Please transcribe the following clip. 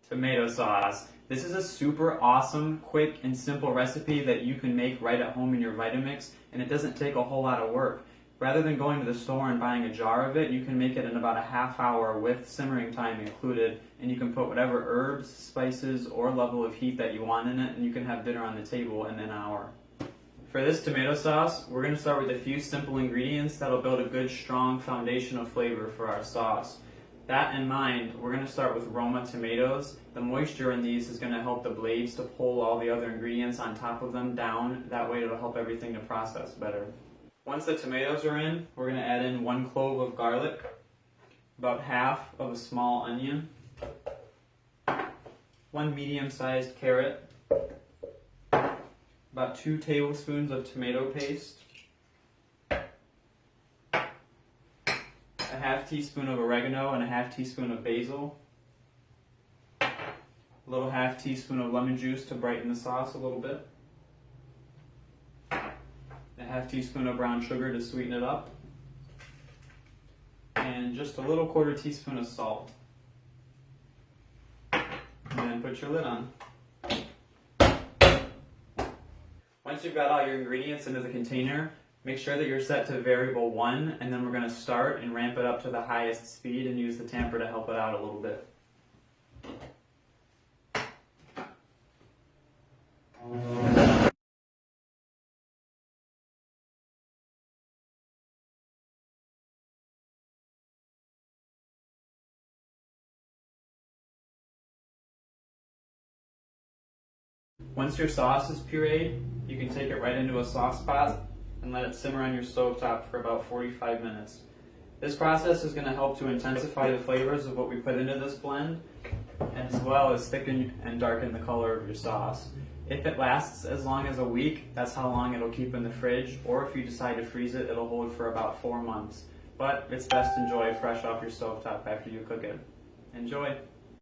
tomato sauce. This is a super awesome, quick, and simple recipe that you can make right at home in your Vitamix, and it doesn't take a whole lot of work. Rather than going to the store and buying a jar of it, you can make it in about a half hour with simmering time included, and you can put whatever herbs, spices, or level of heat that you want in it, and you can have dinner on the table in an hour. For this tomato sauce, we're going to start with a few simple ingredients that'll build a good, strong foundation of flavor for our sauce. That in mind, we're going to start with Roma tomatoes. The moisture in these is going to help the blades to pull all the other ingredients on top of them down. That way it'll help everything to process better. Once the tomatoes are in, we're going to add in 1 clove of garlic, about half of a small onion, 1 medium-sized carrot, about 2 tablespoons of tomato paste, a half teaspoon of oregano and a half teaspoon of basil, a little half teaspoon of lemon juice to brighten the sauce a little bit, a half teaspoon of brown sugar to sweeten it up, and just a little 1/4 teaspoon of salt. And then put your lid on. Once you've got all your ingredients into the container, make sure that you're set to variable 1, and then we're going to start and ramp it up to the highest speed and use the tamper to help it out a little bit. Once your sauce is pureed, you can take it right into a sauce pot and let it simmer on your stovetop for about 45 minutes. This process is going to help to intensify the flavors of what we put into this blend, as well as thicken and darken the color of your sauce. If it lasts as long as a week, that's how long it'll keep in the fridge, or if you decide to freeze it, it'll hold for about 4 months. But it's best enjoyed fresh off your stovetop after you cook it. Enjoy!